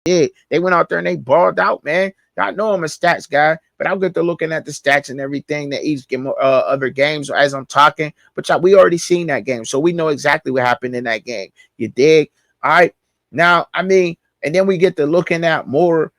did. They went out there and they balled out, man. I know I'm a stats guy, but I'll get to looking at the stats and everything that each game, other games as I'm talking. But we already seen that game, so we know exactly what happened in that game. You dig? All right. Now, I mean, and then we get to looking at more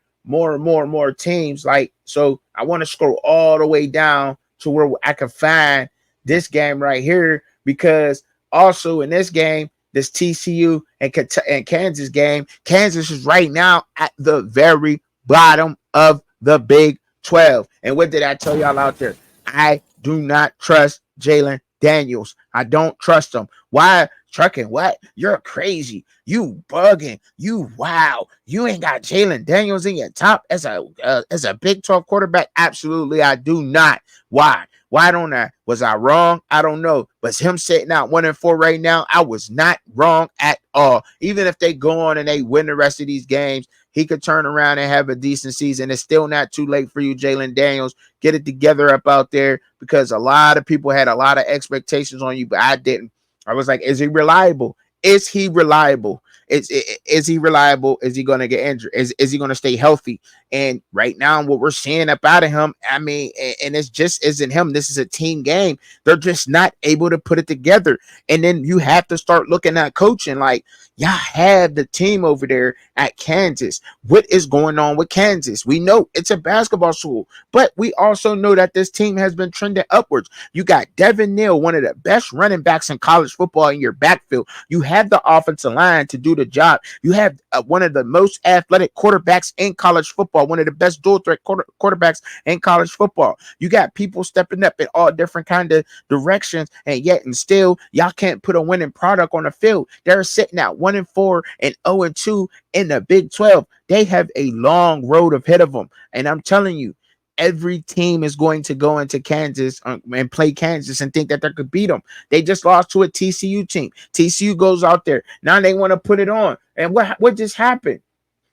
teams. Like, so I want to scroll all the way down to where I can find this game right here, because also in this game, this TCU and Kansas game, Kansas is right now at the very bottom of the Big 12. And what did I tell y'all out there? I do not trust Jalen Daniels. I don't trust him. Why? Truckin, what? You're crazy. You bugging. You wow. You ain't got Jalen Daniels in your top as a Big 12 quarterback? Absolutely, I do not. Why? Why don't I? Was I wrong? I don't know. But him sitting out 1-4 right now, I was not wrong at all. Even if they go on and they win the rest of these games, he could turn around and have a decent season. It's still not too late for you, Jalen Daniels. Get it together up out there, because a lot of people had a lot of expectations on you, but I didn't. I was like, is he reliable? Is he reliable? Is he reliable? Is he going to get injured? Is he going to stay healthy? And right now, what we're seeing up out of him, I mean, and it's just isn't him. This is a team game. They're just not able to put it together. And then you have to start looking at coaching. Like, y'all have the team over there at Kansas. What is going on with Kansas? We know it's a basketball school, but we also know that this team has been trending upwards. You got Devin Neal, one of the best running backs in college football, in your backfield. You have the offensive line to do the job. You have one of the most athletic quarterbacks in college football, one of the best dual threat quarterbacks in college football. You got people stepping up in all different kind of directions, and yet and still y'all can't put a winning product on the field. They're sitting at 1-4 and 0-2 in the Big 12. They have a long road ahead of them, and I'm telling you, every team is going to go into Kansas and play Kansas and think that they could beat them. They just lost to a TCU team. TCU goes out there. Now they want to put it on. And what just happened?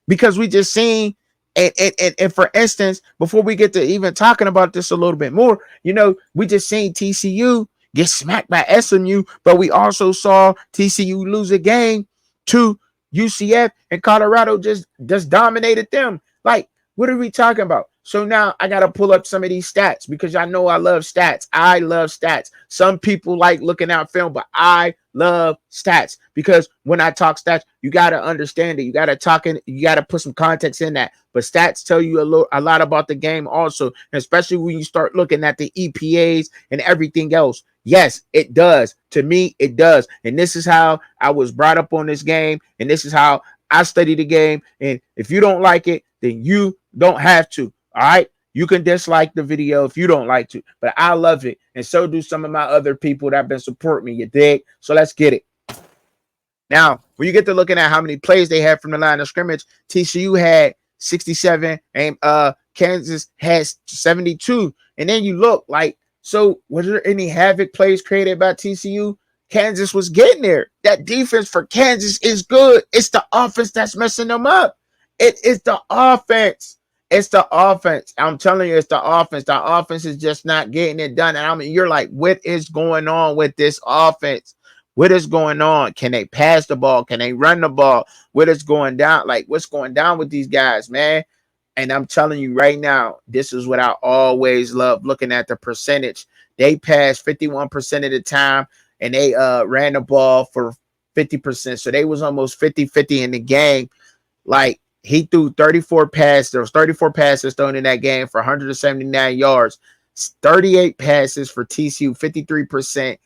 Because we just seen, and for instance, before we get to even talking about this a little bit more, we just seen TCU get smacked by SMU, but we also saw TCU lose a game to UCF, and Colorado just dominated them. Like, what are we talking about? So now I got to pull up some of these stats, because I know I love stats. I love stats. Some people like looking at film, but I love stats, because when I talk stats, you got to understand it. You got to talk in, you got to put some context in that. But stats tell you a lot about the game also, especially when you start looking at the EPAs and everything else. Yes, it does. To me, it does. And this is how I was brought up on this game, and this is how I study the game. And if you don't like it, then you don't have to. All right. You can dislike the video if you don't like to, but I love it. And so do some of my other people that have been supporting me. You dig? So let's get it. Now, when you get to looking at how many plays they had from the line of scrimmage, TCU had 67 and Kansas has 72. And then you look like, so was there any havoc plays created by TCU? Kansas was getting there. That defense for Kansas is good. It's the offense that's messing them up. It is the offense. It's the offense. I'm telling you, it's the offense. The offense is just not getting it done. And I mean, you're like, what is going on with this offense? What is going on? Can they pass the ball? Can they run the ball? What is going down? Like, what's going down with these guys, man? And I'm telling you right now, this is what I always love looking at the percentage. They passed 51% of the time, and they ran the ball for 50%. So they was almost 50-50 in the game. Like, he threw 34 passes. There was 34 passes thrown in that game for 179 yards. 38 passes for TCU, 53%.